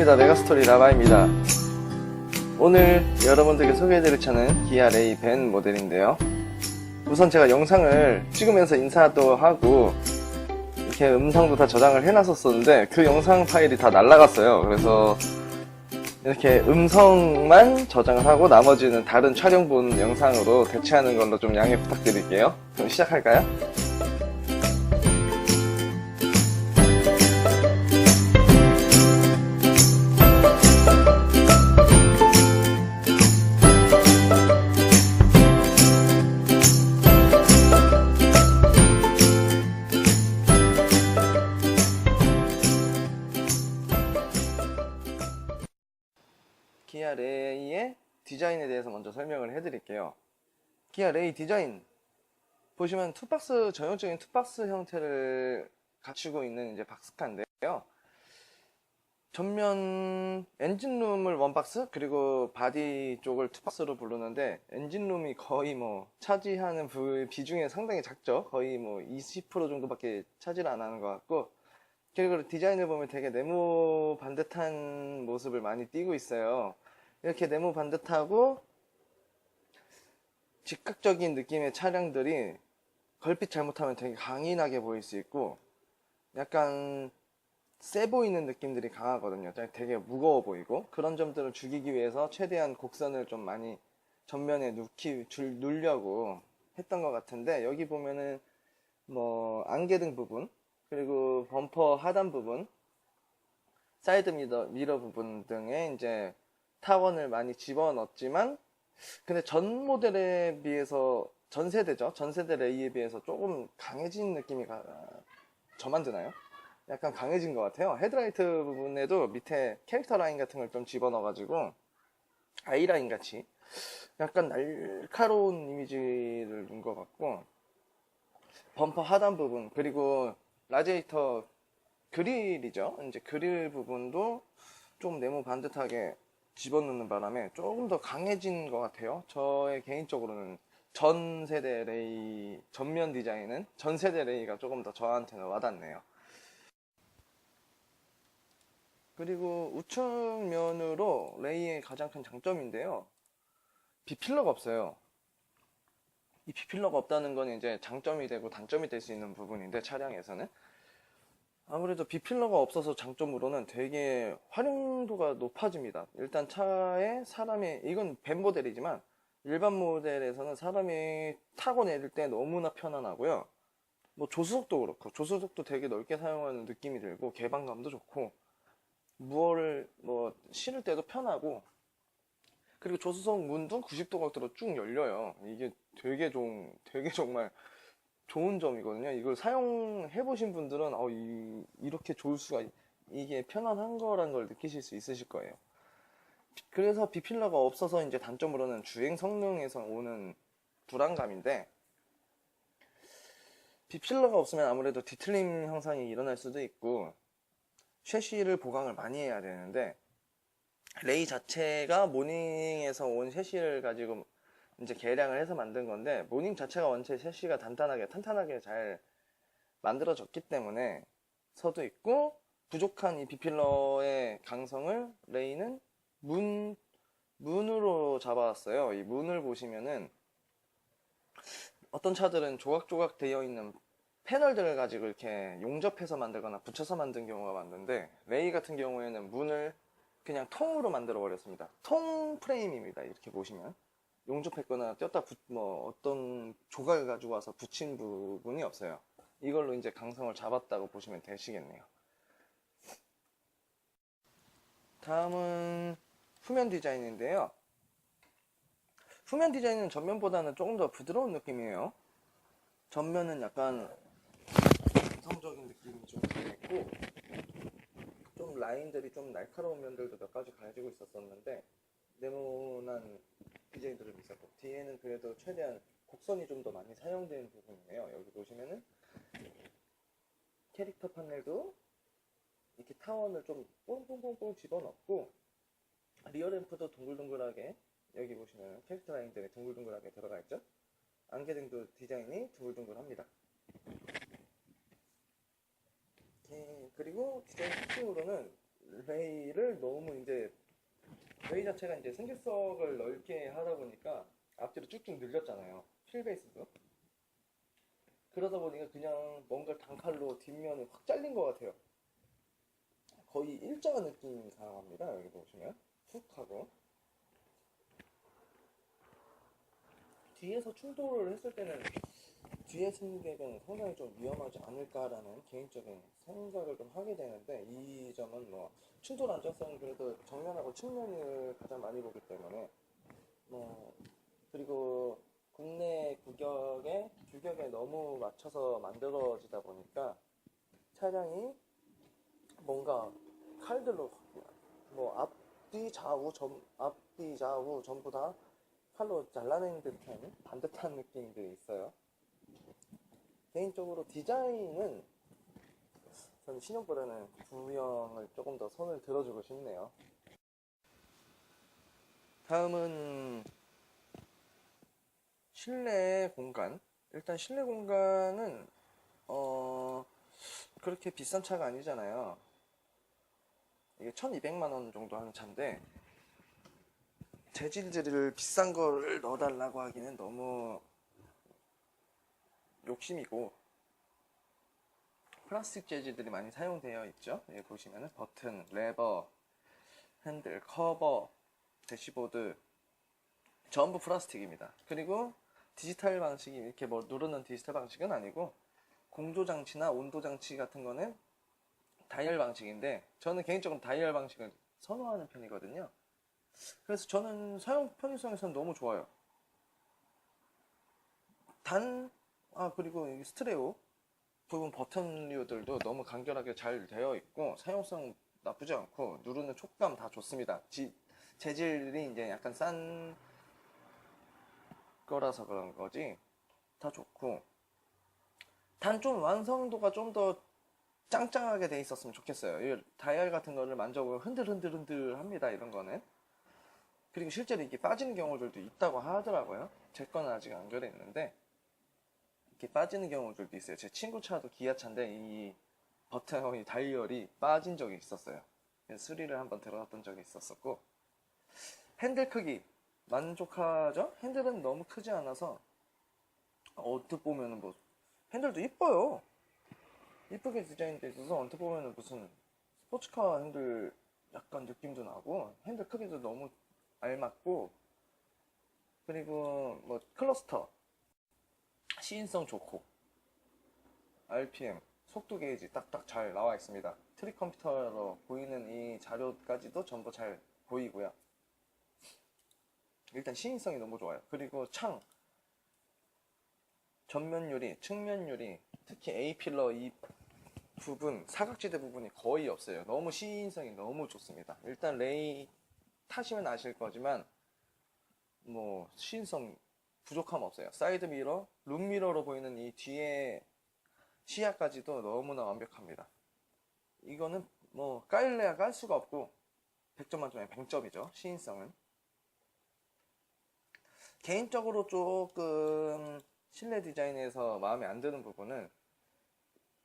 반갑습니다. 메가스토리 라바입니다. 오늘 여러분들께 소개해드릴 차는 기아 레이 벤 모델인데요. 우선 제가 영상을 찍으면서 인사도 하고 이렇게 음성도 다 저장을 해놨었는데 그 영상 파일이 다 날라갔어요. 그래서 이렇게 음성만 저장을 하고 나머지는 다른 촬영본 영상으로 대체하는 걸로 좀 양해 부탁드릴게요. 그럼 시작할까요? 기아 레이의 디자인에 대해서 먼저 설명을 해드릴게요. 기아 레이 디자인 보시면 투박스, 전형적인 투박스 형태를 갖추고 있는 이제 박스카인데요. 전면 엔진룸을 원박스, 그리고 바디 쪽을 투박스로 부르는데 엔진룸이 거의 차지하는 비중이 상당히 작죠. 거의 20% 정도밖에 차지를 안 하는 것 같고, 그리고 디자인을 보면 되게 네모 반듯한 모습을 많이 띠고 있어요. 이렇게 네모 반듯하고 직각적인 느낌의 차량들이 걸핏 잘못하면 되게 강인하게 보일 수 있고 약간 세 보이는 느낌들이 강하거든요. 되게 무거워 보이고, 그런 점들을 죽이기 위해서 최대한 곡선을 좀 많이 전면에 누려고 했던 것 같은데, 여기 보면은 안개등 부분, 그리고 범퍼 하단 부분, 사이드 미러 부분 등에 이제 타원을 많이 집어넣었지만, 근데 전 모델에 비해서, 전 세대 레이에 비해서 조금 강해진 느낌이 저만 드나요? 약간 강해진 것 같아요. 헤드라이트 부분에도 밑에 캐릭터 라인 같은 걸 좀 집어넣어가지고 아이라인 같이 약간 날카로운 이미지를 준 것 같고, 범퍼 하단 부분, 그리고 라디에이터 그릴이죠. 이제 그릴 부분도 좀 네모 반듯하게 집어넣는 바람에 조금 더 강해진 것 같아요. 저의 개인적으로는 전세대 레이, 전면 디자인은 전세대 레이가 조금 더 저한테는 와닿네요. 그리고 우측면으로 레이의 가장 큰 장점인데요, 비필러가 없어요. 이 비필러가 없다는 건 이제 장점이 되고 단점이 될 수 있는 부분인데, 차량에서는 아무래도 비필러가 없어서 장점으로는 되게 활용도가 높아집니다. 일단 차에 이건 벤 모델이지만 일반 모델에서는 사람이 타고 내릴 때 너무나 편안하고요. 조수석도 그렇고, 조수석도 되게 넓게 사용하는 느낌이 들고 개방감도 좋고, 무얼을 실을 때도 편하고, 그리고 조수석 문도 90도 각도로 쭉 열려요. 이게 되게 정말 좋은 점이거든요. 이걸 사용해 보신 분들은 이렇게 좋을 수가, 이게 편안한 거란 걸 느끼실 수 있으실 거예요. 그래서 비필러가 없어서 이제 단점으로는 주행 성능에서 오는 불안감인데, 비필러가 없으면 아무래도 뒤틀림 현상이 일어날 수도 있고 셰시를 보강을 많이 해야 되는데, 레이 자체가 모닝에서 온 셰시를 가지고 이제 개량을 해서 만든 건데, 모닝 자체가 원체 셰시가 탄탄하게 잘 만들어졌기 때문에 서도 있고, 부족한 이 비필러의 강성을 레이는 문으로 잡아왔어요. 이 문을 보시면은 어떤 차들은 조각조각 되어 있는 패널들을 가지고 이렇게 용접해서 만들거나 붙여서 만든 경우가 많은데, 레이 같은 경우에는 문을 그냥 통으로 만들어 버렸습니다. 통 프레임입니다. 이렇게 보시면 용접했거나 뗐다 어떤 조각을 가지고 와서 붙인 부분이 없어요. 이걸로 이제 강성을 잡았다고 보시면 되시겠네요. 다음은 후면 디자인인데요. 후면 디자인은 전면보다는 조금 더 부드러운 느낌이에요. 전면은 약간 감성적인 느낌이 좀 강했고, 좀 라인들이 좀 날카로운 면들도 몇 가지 가지고 있었는데 네모난 디자인들을 있었고, 뒤에는 그래도 최대한 곡선이 좀 더 많이 사용된 부분이에요. 여기 보시면은 캐릭터 파넬도 이렇게 타원을 좀 뽕뽕뽕뽕 집어넣고, 리어 램프도 둥글둥글하게, 여기 보시면 캐릭터 라인들이 둥글둥글하게 들어가 있죠. 안개등도 디자인이 둥글둥글합니다. 그리고 디자인 특징으로는 레이를 너무 이제 레이 자체가 이제 승객석을 넓게 하다 보니까 앞뒤로 쭉쭉 늘렸잖아요. 휠베이스도. 그러다 보니까 그냥 뭔가 단칼로 뒷면이 확 잘린 것 같아요. 거의 일자 느낌이 강합니다. 여기 보시면 훅 하고 뒤에서 충돌을 했을 때는 뒤에 승객은 상당히 좀 위험하지 않을까라는 개인적인 생각을 좀 하게 되는데, 이 점은 뭐 충돌 안정성은 그래도 정면하고 측면을 가장 많이 보기 때문에 뭐, 그리고 국내 규격에 너무 맞춰서 만들어지다 보니까 차량이 뭔가 칼들로 뭐 앞뒤 좌우 전부 다 칼로 잘라낸 듯한 반듯한 느낌들이 있어요. 개인적으로 디자인은 저는 신형보다는 구형을 조금 더 손을 들어주고 싶네요. 다음은 실내 공간. 일단 실내 공간은 그렇게 비싼 차가 아니잖아요. 이게 1200만 원 정도 하는 차인데 재질들을 비싼 거를 넣어달라고 하기는 너무 욕심이고, 플라스틱 재질들이 많이 사용되어 있죠. 여기 보시면은 버튼, 레버, 핸들, 커버, 대시보드 전부 플라스틱입니다. 그리고 디지털 방식이 이렇게 뭐 누르는 디지털 방식은 아니고 공조 장치나 온도 장치 같은 거는 다이얼 방식인데, 저는 개인적으로 다이얼 방식을 선호하는 편이거든요. 그래서 저는 사용 편의성에서는 너무 좋아요. 그리고 이 스트레오 부분 버튼류들도 너무 간결하게 잘 되어 있고 사용성 나쁘지 않고 누르는 촉감 다 좋습니다. 재질이 이제 약간 싼 거라서 그런 거지 다 좋고, 단 좀 완성도가 좀 더 짱짱하게 돼 있었으면 좋겠어요. 이 다이얼 같은 거를 만져보면 흔들흔들 합니다, 이런 거는. 그리고 실제로 이게 빠지는 경우들도 있다고 하더라고요. 제 거는 아직 안 그랬는데 이렇게 빠지는 경우들도 있어요. 제 친구 차도 기아차인데 이 버튼이 다이얼이 빠진 적이 있었어요. 그래서 수리를 한번 들어갔던 적이 있었었고, 핸들 크기 만족하죠? 핸들은 너무 크지 않아서 언뜻 보면은 뭐 핸들도 이뻐요. 이쁘게 디자인되어 있어서 언뜻 보면은 무슨 스포츠카 핸들 약간 느낌도 나고, 핸들 크기도 너무 알맞고, 그리고 뭐 클러스터 시인성 좋고 RPM 속도 게이지 딱딱 잘 나와 있습니다. 트릭 컴퓨터로 보이는 이 자료까지도 전부 잘 보이고요. 일단 시인성이 너무 좋아요. 그리고 전면 유리, 측면 유리, 특히 A필러 이 부분, 사각지대 부분이 거의 없어요. 너무 시인성이 너무 좋습니다. 일단 레이 타시면 아실 거지만 뭐 시인성 부족함 없어요. 사이드 미러, 룸 미러로 보이는 이 뒤에 시야까지도 너무나 완벽합니다. 이거는 뭐 깔래야 깔 수가 없고 100점 만점에 100점이죠. 시인성은. 개인적으로 조금 실내 디자인에서 마음에 안 드는 부분은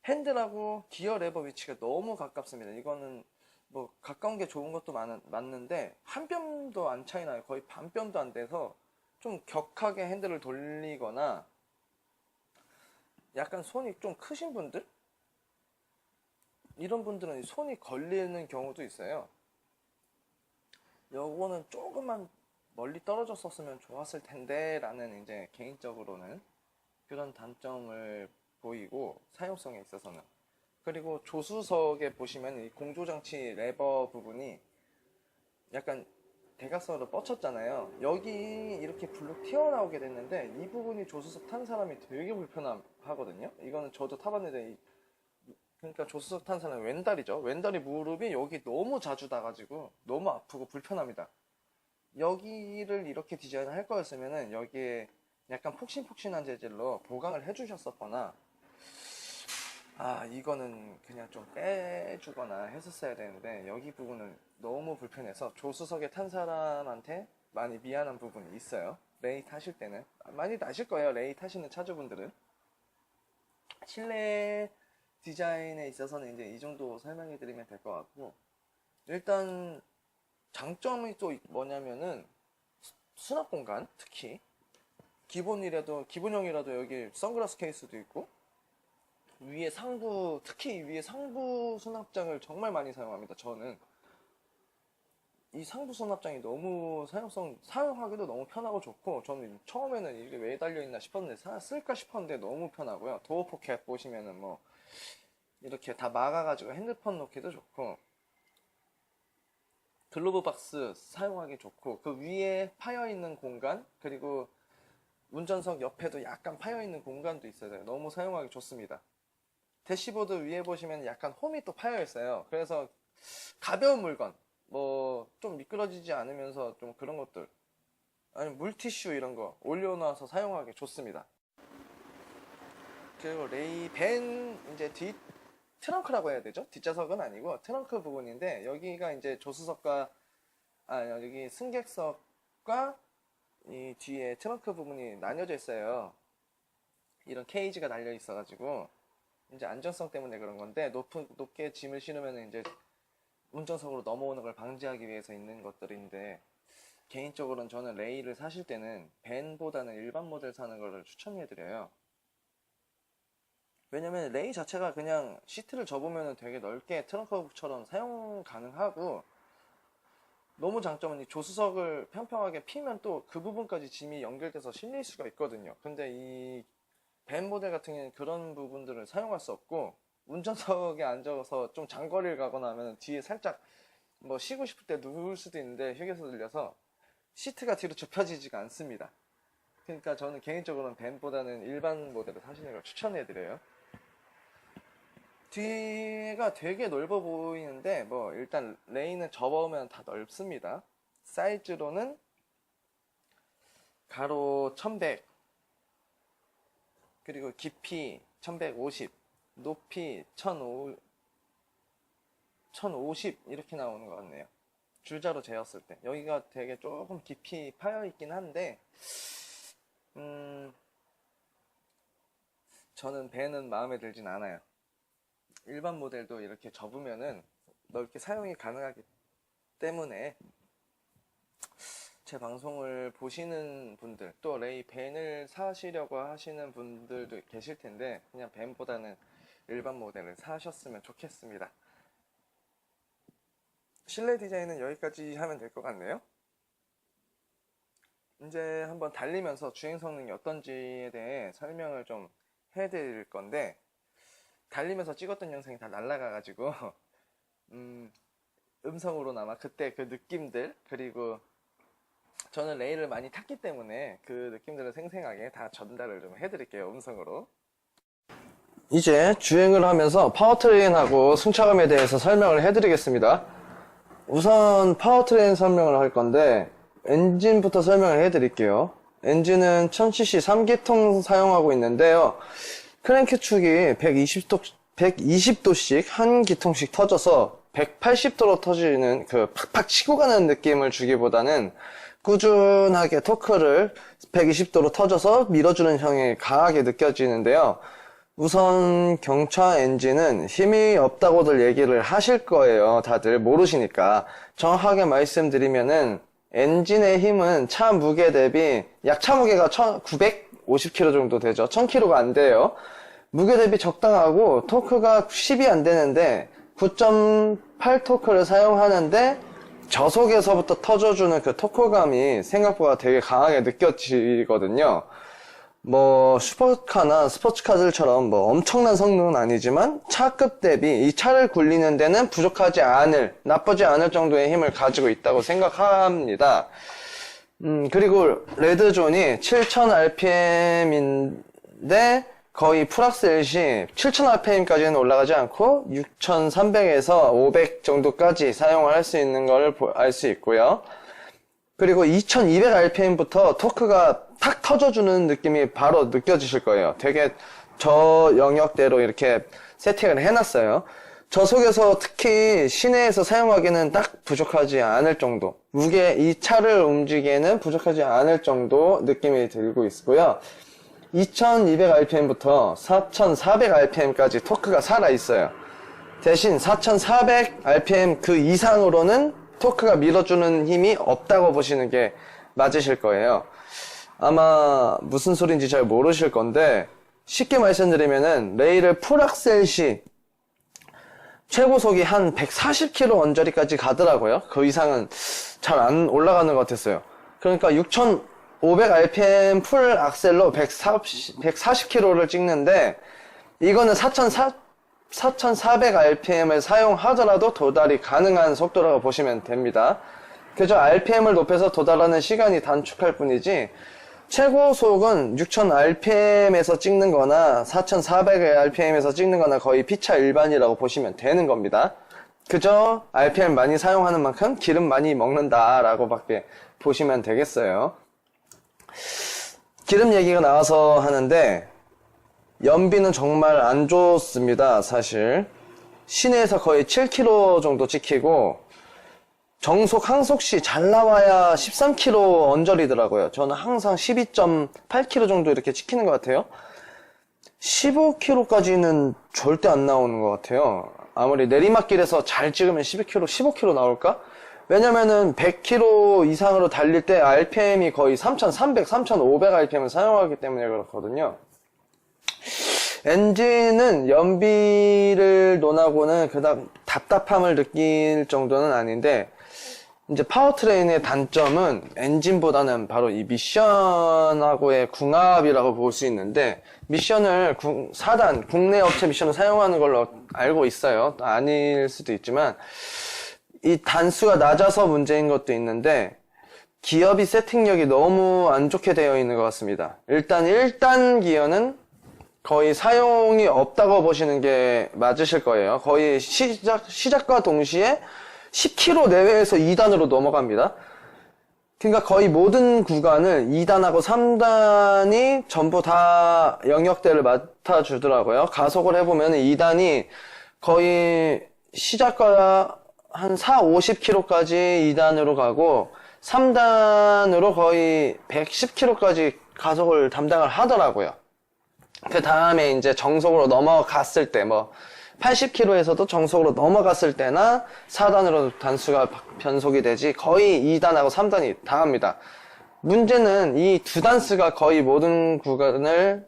핸들하고 기어 레버 위치가 너무 가깝습니다. 이거는 뭐 가까운 게 좋은 것도 맞는데 한 뼘도 안 차이 나요. 거의 반 뼘도 안 돼서 좀 격하게 핸들을 돌리거나, 약간 손이 좀 크신 분들? 이런 분들은 손이 걸리는 경우도 있어요. 요거는 조금만 멀리 떨어졌었으면 좋았을 텐데 라는 이제 개인적으로는 그런 단점을 보이고, 사용성에 있어서는. 그리고 조수석에 보시면 이 공조장치 레버 부분이 약간 대각선으로 뻗쳤잖아요. 여기 이렇게 블록 튀어나오게 됐는데 이 부분이 조수석 탄 사람이 되게 불편하거든요. 이거는 저도 타봤는데 그러니까 조수석 탄 사람은 왼다리죠. 왼다리 무릎이 여기 너무 자주 닿아가지고 너무 아프고 불편합니다. 여기를 이렇게 디자인을 할 거였으면은 여기에 약간 폭신폭신한 재질로 보강을 해주셨었거나, 이거는 그냥 좀 빼주거나 했었어야 되는데 여기 부분은 너무 불편해서 조수석에 탄 사람한테 많이 미안한 부분이 있어요. 레이 타실 때는 많이 나실 거예요. 레이 타시는 차주분들은. 실내 디자인에 있어서는 이제 이 정도 설명해 드리면 될 것 같고, 일단 장점이 또 뭐냐면은 수납 공간, 특히 기본형이라도 여기 선글라스 케이스도 있고, 위에 상부, 특히 위에 상부 수납장을 정말 많이 사용합니다. 저는 이 상부 수납장이 너무 사용하기도 너무 편하고 좋고, 저는 처음에는 이게 왜 달려있나 싶었는데 쓸까 싶었는데 너무 편하고요. 도어 포켓 보시면은 뭐 이렇게 다 막아가지고 핸드폰 놓기도 좋고, 글로브 박스 사용하기 좋고, 그 위에 파여있는 공간, 그리고 운전석 옆에도 약간 파여있는 공간도 있어요. 너무 사용하기 좋습니다. 대시보드 위에 보시면 약간 홈이 또 파여있어요. 그래서 가벼운 물건, 뭐 좀 미끄러지지 않으면서 좀 그런 것들, 아니면 물티슈 이런 거 올려놔서 사용하기 좋습니다. 그리고 벤 이제 트렁크라고 해야 되죠? 뒷좌석은 아니고 트렁크 부분인데, 여기가 이제 조수석과 여기 승객석과 이 뒤에 트렁크 부분이 나뉘어져 있어요. 이런 케이지가 달려 있어가지고 이제 안전성 때문에 그런 건데, 높게 짐을 실으면 이제 운전석으로 넘어오는 걸 방지하기 위해서 있는 것들인데, 개인적으로는 저는 레이를 사실 때는 벤보다는 일반 모델 사는 거를 추천해드려요. 왜냐면 레이 자체가 그냥 시트를 접으면 되게 넓게 트렁크처럼 사용 가능하고, 너무 장점은 이 조수석을 평평하게 피면 또 그 부분까지 짐이 연결돼서 실릴 수가 있거든요. 근데 이 벤 모델 같은 경우는 그런 부분들을 사용할 수 없고, 운전석에 앉아서 좀 장거리를 가거나 하면 뒤에 살짝 뭐 쉬고 싶을 때 누울 수도 있는데 휴게소 들려서 시트가 뒤로 좁혀지지가 않습니다. 그러니까 저는 개인적으로는 벤보다는 일반 모델을 사시는 걸 추천해드려요. 뒤가 되게 넓어 보이는데, 뭐 일단 레인은 접어오면 다 넓습니다. 사이즈로는 가로 1100, 그리고 깊이 1150, 높이 1050 이렇게 나오는 것 같네요. 줄자로 재었을 때 여기가 되게 조금 깊이 파여 있긴 한데, 저는 벤은 마음에 들진 않아요. 일반 모델도 이렇게 접으면은 넓게 사용이 가능하기 때문에, 제 방송을 보시는 분들, 또 레이 벤을 사시려고 하시는 분들도 계실 텐데, 그냥 벤보다는 일반 모델을 사셨으면 좋겠습니다. 실내 디자인은 여기까지 하면 될 것 같네요. 이제 한번 달리면서 주행 성능이 어떤지에 대해 설명을 좀 해드릴 건데, 달리면서 찍었던 영상이 다 날라가가지고 음성으로나마 그때 그 느낌들, 그리고 저는 레이를 많이 탔기 때문에 그 느낌들을 생생하게 다 전달을 좀 해드릴게요, 음성으로. 이제 주행을 하면서 파워트레인하고 승차감에 대해서 설명을 해드리겠습니다. 우선 파워트레인 설명을 할 건데, 엔진부터 설명을 해드릴게요. 엔진은 1000cc 3기통 사용하고 있는데요. 크랭크 축이 120도씩 한 기통씩 터져서 180도로 터지는 그 팍팍 치고 가는 느낌을 주기보다는 꾸준하게 토크를 120도로 터져서 밀어주는 형이 강하게 느껴지는데요. 우선 경차 엔진은 힘이 없다고들 얘기를 하실 거예요. 다들 모르시니까. 정확하게 말씀드리면은 엔진의 힘은 차 무게 대비, 약 차 무게가 950kg 정도 되죠. 1000kg가 안 돼요. 무게 대비 적당하고 토크가 10이 안 되는데 9.8 토크를 사용하는데, 저속에서부터 터져주는 그 토크감이 생각보다 되게 강하게 느껴지거든요. 뭐 슈퍼카나 스포츠카들처럼 뭐 엄청난 성능은 아니지만 차급 대비 이 차를 굴리는 데는 나쁘지 않을 정도의 힘을 가지고 있다고 생각합니다. 그리고 레드존이 7000rpm인데 거의 풀악셀시 7000rpm까지는 올라가지 않고 6300에서 500 정도까지 사용을 할 수 있는 걸 알 수 있고요. 그리고 2200rpm부터 토크가 탁 터져주는 느낌이 바로 느껴지실 거예요. 되게 저 영역대로 이렇게 세팅을 해놨어요. 저속에서 특히 시내에서 사용하기는 딱 부족하지 않을 정도, 이 차를 움직이기에는 부족하지 않을 정도 느낌이 들고 있고요. 2200rpm부터 4400rpm까지 토크가 살아있어요. 대신 4400rpm 그 이상으로는 토크가 밀어주는 힘이 없다고 보시는 게 맞으실 거예요. 아마 무슨 소린지 잘 모르실 건데, 쉽게 말씀드리면은 레일을 풀악셀 시 최고속이 한 140km 언저리까지 가더라고요. 그 이상은 잘 안 올라가는 것 같았어요. 그러니까 6500rpm 풀 악셀로 140km를 찍는데, 이거는 4400rpm을 사용하더라도 도달이 가능한 속도라고 보시면 됩니다. 그저 rpm을 높여서 도달하는 시간이 단축할 뿐이지, 최고속은 6000rpm에서 찍는 거나 4400rpm에서 찍는 거나 거의 피차 일반이라고 보시면 되는 겁니다. 그저 rpm 많이 사용하는 만큼 기름 많이 먹는다 라고 밖에 보시면 되겠어요. 기름 얘기가 나와서 하는데, 연비는 정말 안 좋습니다. 사실 시내에서 거의 7km 정도 찍히고, 정속 항속시 잘 나와야 13km 언저리더라고요. 저는 항상 12.8km 정도 이렇게 찍히는 것 같아요. 15km까지는 절대 안 나오는 것 같아요. 아무리 내리막길에서 잘 찍으면 12km, 15km 나올까? 왜냐면은 100km 이상으로 달릴 때 RPM이 거의 3300, 3500rpm을 사용하기 때문에 그렇거든요. 엔진은 연비를 논하고는 그다음 답답함을 느낄 정도는 아닌데, 이제 파워트레인의 단점은 엔진보다는 바로 이 미션하고의 궁합이라고 볼 수 있는데, 미션을 4단 국내 업체 미션을 사용하는 걸로 알고 있어요. 아닐 수도 있지만 이 단수가 낮아서 문제인 것도 있는데, 기어비 세팅력이 너무 안 좋게 되어 있는 것 같습니다. 일단 1단 기어는 거의 사용이 없다고 보시는 게 맞으실 거예요. 거의 시작과 동시에 10km 내외에서 2단으로 넘어갑니다. 그러니까 거의 모든 구간을 2단하고 3단이 전부 다 영역대를 맡아주더라고요. 가속을 해보면 2단이 거의 시작과 한 50km까지 2단으로 가고, 3단으로 거의 110km까지 가속을 담당을 하더라고요. 그 다음에 이제 정속으로 넘어갔을 때, 80km에서도 정속으로 넘어갔을 때나 4단으로 단수가 변속이 되지, 거의 2단하고 3단이 당합니다. 문제는 이 두 단수가 거의 모든 구간을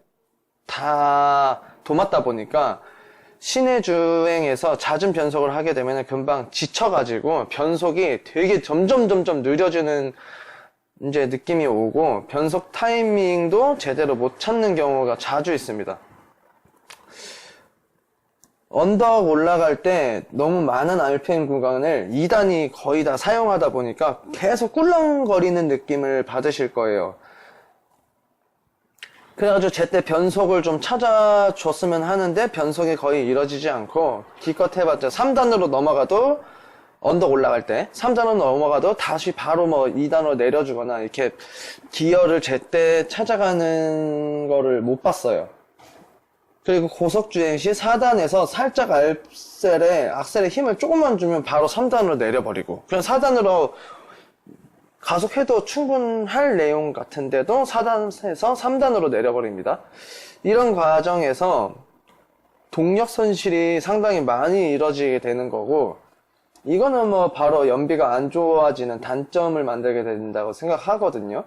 다 도맡다 보니까 시내 주행에서 잦은 변속을 하게 되면 금방 지쳐가지고 변속이 되게 점점 느려지는 이제 느낌이 오고, 변속 타이밍도 제대로 못 찾는 경우가 자주 있습니다. 언덕 올라갈 때 너무 많은 RPM 구간을 2단이 거의 다 사용하다 보니까 계속 꿀렁거리는 느낌을 받으실 거예요. 그래가지고 제때 변속을 좀 찾아줬으면 하는데, 변속이 거의 이루어지지 않고, 기껏 해봤자 3단으로 넘어가도, 언덕 올라갈 때 3단으로 넘어가도 다시 바로 2단으로 내려주거나 이렇게 기어를 제때 찾아가는 거를 못 봤어요. 그리고 고속주행 시 4단에서 살짝 악셀에 힘을 조금만 주면 바로 3단으로 내려버리고, 그냥 4단으로 가속해도 충분할 내용 같은데도 4단에서 3단으로 내려버립니다. 이런 과정에서 동력 손실이 상당히 많이 이뤄지게 되는 거고, 이거는 바로 연비가 안 좋아지는 단점을 만들게 된다고 생각하거든요.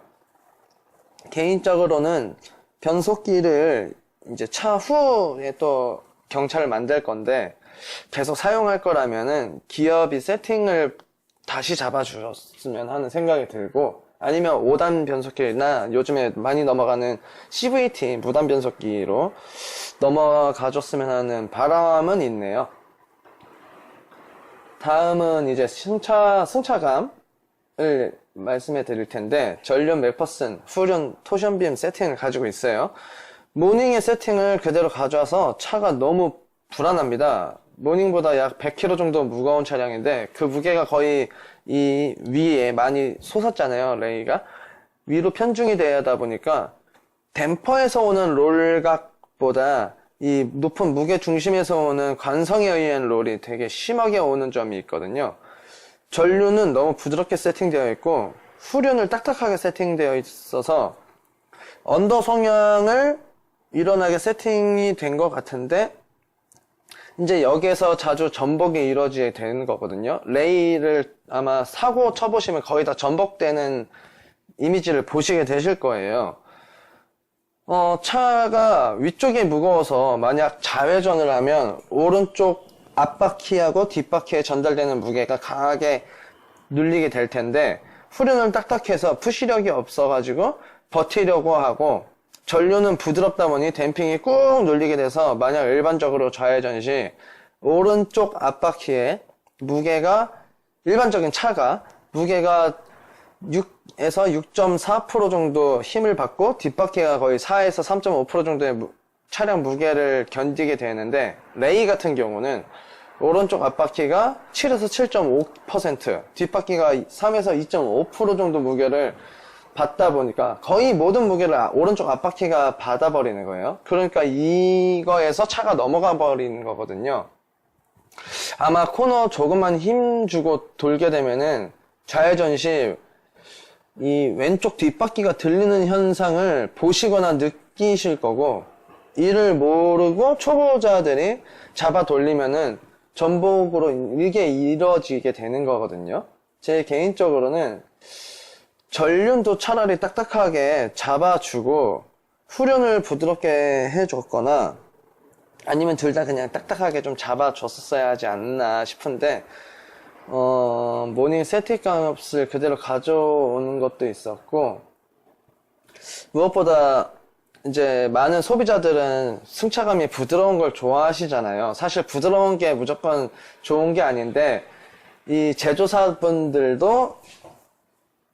개인적으로는 변속기를 이제 차후에 또 경차를 만들 건데, 계속 사용할 거라면은 기어비 세팅을 다시 잡아주셨으면 하는 생각이 들고, 아니면 5단 변속기나 요즘에 많이 넘어가는 CVT 무단 변속기로 넘어가줬으면 하는 바람은 있네요. 다음은 이제 승차감을 말씀해 드릴 텐데, 전륜 맥퍼슨, 후륜 토션빔 세팅을 가지고 있어요. 모닝의 세팅을 그대로 가져와서 차가 너무 불안합니다. 모닝보다 약 100kg 정도 무거운 차량인데, 그 무게가 거의 이 위에 많이 솟았잖아요. 레이가 위로 편중이 되다 보니까 댐퍼에서 오는 롤각보다 이 높은 무게 중심에서 오는 관성에 의한 롤이 되게 심하게 오는 점이 있거든요. 전륜은 너무 부드럽게 세팅되어 있고, 후륜을 딱딱하게 세팅되어 있어서 언더 성향을 일어나게 세팅이 된 것 같은데, 이제 여기에서 자주 전복이 이루어지게 되는 거거든요. 레이를 아마 사고 쳐보시면 거의 다 전복되는 이미지를 보시게 되실 거예요. 차가 위쪽이 무거워서 만약 좌회전을 하면 오른쪽 앞바퀴하고 뒷바퀴에 전달되는 무게가 강하게 눌리게 될 텐데, 후륜은 딱딱해서 푸시력이 없어가지고 버티려고 하고, 전류는 부드럽다 보니 댐핑이 꾹 눌리게 돼서 만약 일반적으로 좌회전 시 오른쪽 앞바퀴에 무게가, 일반적인 차가 무게가 6에서 6.4% 정도 힘을 받고 뒷바퀴가 거의 4에서 3.5% 정도의 차량 무게를 견디게 되는데, 레이 같은 경우는 오른쪽 앞바퀴가 7에서 7.5%, 뒷바퀴가 3에서 2.5% 정도 무게를 받다 보니까 거의 모든 무게를 오른쪽 앞바퀴가 받아버리는 거예요. 그러니까 이거에서 차가 넘어가 버리는 거거든요. 아마 코너 조금만 힘주고 돌게 되면은 좌회전 시 이 왼쪽 뒷바퀴가 들리는 현상을 보시거나 느끼실 거고, 이를 모르고 초보자들이 잡아 돌리면은 전복으로 이게 이루어지게 되는 거거든요. 제 개인적으로는 전륜도 차라리 딱딱하게 잡아주고 후륜을 부드럽게 해줬거나 아니면 둘 다 그냥 딱딱하게 좀 잡아줬었어야 하지 않나 싶은데, 모닝 세팅 값을 그대로 가져오는 것도 있었고, 무엇보다 이제 많은 소비자들은 승차감이 부드러운 걸 좋아하시잖아요. 사실 부드러운 게 무조건 좋은 게 아닌데, 이 제조사분들도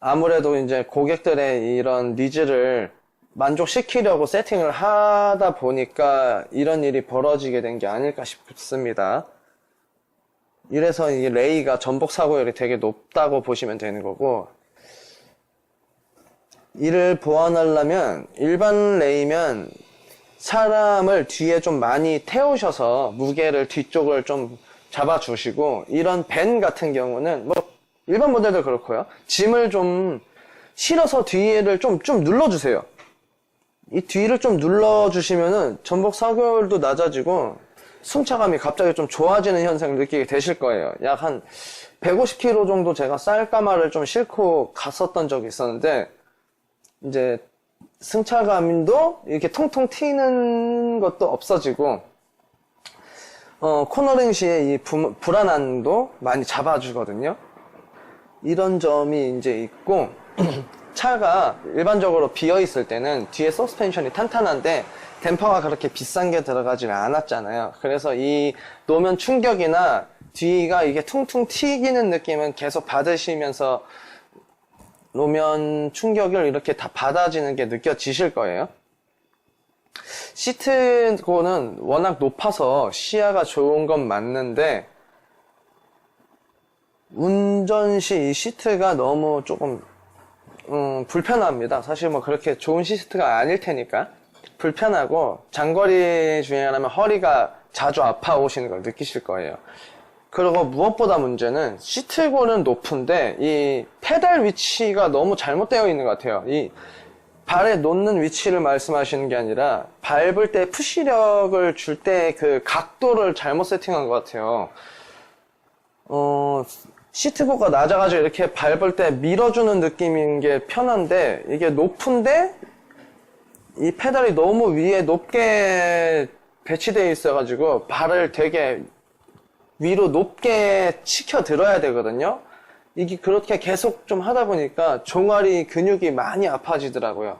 아무래도 이제 고객들의 이런 니즈를 만족시키려고 세팅을 하다 보니까 이런 일이 벌어지게 된 게 아닐까 싶습니다. 이래서 이 레이가 전복 사고율이 되게 높다고 보시면 되는 거고, 이를 보완하려면 일반 레이면 사람을 뒤에 좀 많이 태우셔서 무게를 뒤쪽을 좀 잡아주시고, 이런 밴 같은 경우는 뭐 일반 모델도 그렇고요, 짐을 좀 실어서 뒤를 좀 눌러주세요. 이 뒤를 좀 눌러주시면은 전복 사고율도 낮아지고 승차감이 갑자기 좀 좋아지는 현상을 느끼게 되실 거예요. 약 한 150km 정도 제가 쌀가마를 좀 싣고 갔었던 적이 있었는데, 이제 승차감도 이렇게 통통 튀는 것도 없어지고, 코너링 시에 이 불안함도 많이 잡아주거든요. 이런 점이 이제 있고, 차가 일반적으로 비어있을 때는 뒤에 서스펜션이 탄탄한데 댐퍼가 그렇게 비싼 게 들어가지는 않았잖아요. 그래서 이 노면 충격이나 뒤가 이게 퉁퉁 튀기는 느낌은 계속 받으시면서 노면 충격을 이렇게 다 받아지는 게 느껴지실 거예요. 시트고는 워낙 높아서 시야가 좋은 건 맞는데, 운전 시 이 시트가 너무 조금 불편합니다. 사실 뭐 그렇게 좋은 시트가 아닐 테니까 불편하고, 장거리 주행하면 허리가 자주 아파오시는 걸 느끼실 거예요. 그리고 무엇보다 문제는 시트고는 높은데 이 페달 위치가 너무 잘못되어 있는 것 같아요. 이 발에 놓는 위치를 말씀하시는 게 아니라 밟을 때 푸시력을 줄 때 그 각도를 잘못 세팅한 것 같아요. 시트고가 낮아가지고 이렇게 밟을 때 밀어주는 느낌인 게 편한데, 이게 높은데 이 페달이 너무 위에 높게 배치되어 있어가지고 발을 되게 위로 높게 치켜 들어야 되거든요. 이게 그렇게 계속 좀 하다 보니까 종아리 근육이 많이 아파지더라고요.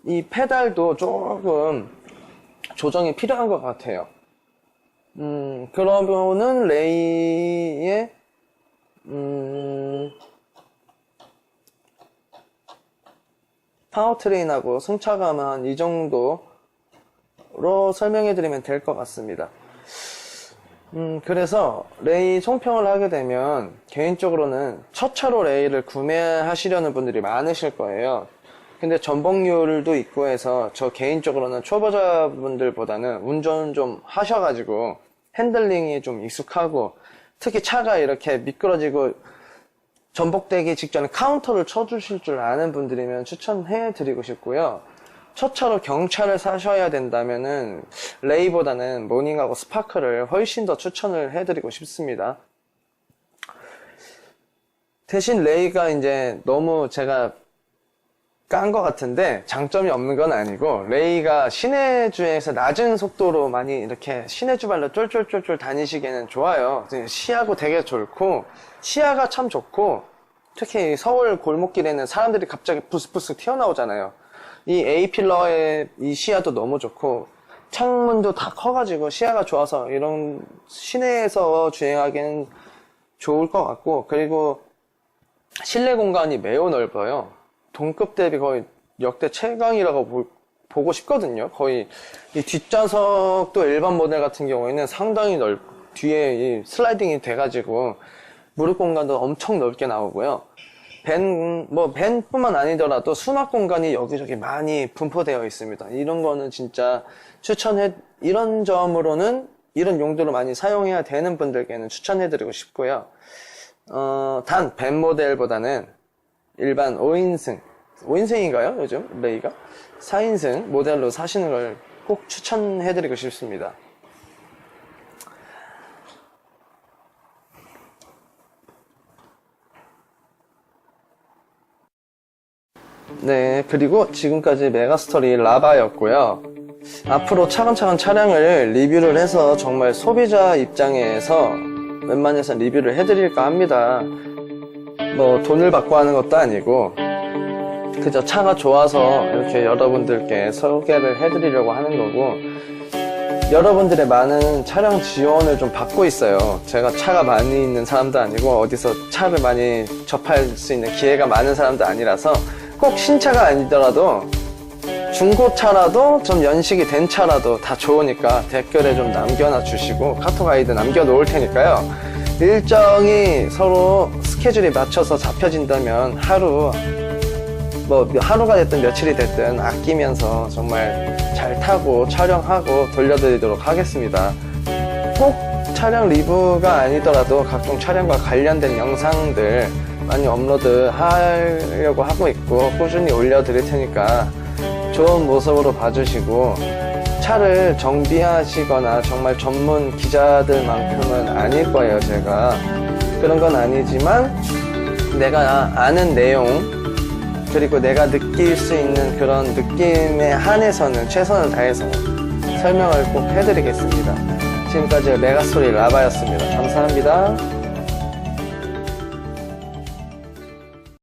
이 페달도 조금 조정이 필요한 것 같아요. 그러면은 레이의 파워트레인하고 승차감은 이 정도로 설명해 드리면 될 것 같습니다. 그래서 레이 총평을 하게 되면 개인적으로는 첫 차로 레이를 구매하시려는 분들이 많으실 거예요. 근데 전복률도 있고 해서 저 개인적으로는 초보자분들보다는 운전 좀 하셔가지고 핸들링이 좀 익숙하고, 특히 차가 이렇게 미끄러지고 전복되기 직전에 카운터를 쳐주실 줄 아는 분들이면 추천해 드리고 싶고요. 첫 차로 경차를 사셔야 된다면은 레이보다는 모닝하고 스파크를 훨씬 더 추천을 해드리고 싶습니다. 대신 레이가 이제 너무 제가 깐 것 같은데 장점이 없는 건 아니고, 레이가 시내주행에서 낮은 속도로 많이 이렇게 시내주발로 쫄쫄쫄쫄 다니시기에는 좋아요. 시야고 되게 좋고, 시야가 참 좋고, 특히 서울 골목길에는 사람들이 갑자기 부스부스 튀어나오잖아요. 이 A필러의 이 시야도 너무 좋고, 창문도 다 커가지고 시야가 좋아서 이런 시내에서 주행하기는 좋을 것 같고, 그리고 실내 공간이 매우 넓어요. 동급 대비 거의 역대 최강이라고 보고 싶거든요. 거의 이 뒷좌석도 일반 모델 같은 경우에는 상당히 뒤에 이 슬라이딩이 돼가지고 무릎 공간도 엄청 넓게 나오고요. 밴뿐만 아니더라도 수납 공간이 여기저기 많이 분포되어 있습니다. 이런 거는 진짜 이런 점으로는, 이런 용도로 많이 사용해야 되는 분들께는 추천해드리고 싶고요. 단, 밴 모델보다는 일반 5인승인가요? 요즘 레이가? 4인승 모델로 사시는 걸 꼭 추천해드리고 싶습니다. 네, 그리고 지금까지 메가스토리 라바였고요. 앞으로 차근차근 차량을 리뷰를 해서 정말 소비자 입장에서 웬만해서 리뷰를 해드릴까 합니다. 뭐 돈을 받고 하는 것도 아니고 그저 차가 좋아서 이렇게 여러분들께 소개를 해드리려고 하는 거고, 여러분들의 많은 차량 지원을 좀 받고 있어요. 제가 차가 많이 있는 사람도 아니고 어디서 차를 많이 접할 수 있는 기회가 많은 사람도 아니라서, 꼭 신차가 아니더라도 중고차라도 좀 연식이 된 차라도 다 좋으니까 댓글에 좀 남겨놔 주시고, 카톡 아이디 남겨 놓을 테니까요. 일정이 서로 스케줄이 맞춰서 잡혀진다면 하루가 됐든 며칠이 됐든 아끼면서 정말 잘 타고 촬영하고 돌려드리도록 하겠습니다. 꼭 차량 리뷰가 아니더라도 각종 차량과 관련된 영상들 많이 업로드 하려고 하고 있고, 꾸준히 올려드릴 테니까 좋은 모습으로 봐주시고, 차를 정비하시거나 정말 전문 기자들만큼은 아닐 거예요. 제가 그런 건 아니지만 내가 아는 내용, 그리고 내가 느낄 수 있는 그런 느낌에 한해서는 최선을 다해서 설명을 꼭 해드리겠습니다. 지금까지 메가스토리 라바였습니다. 감사합니다.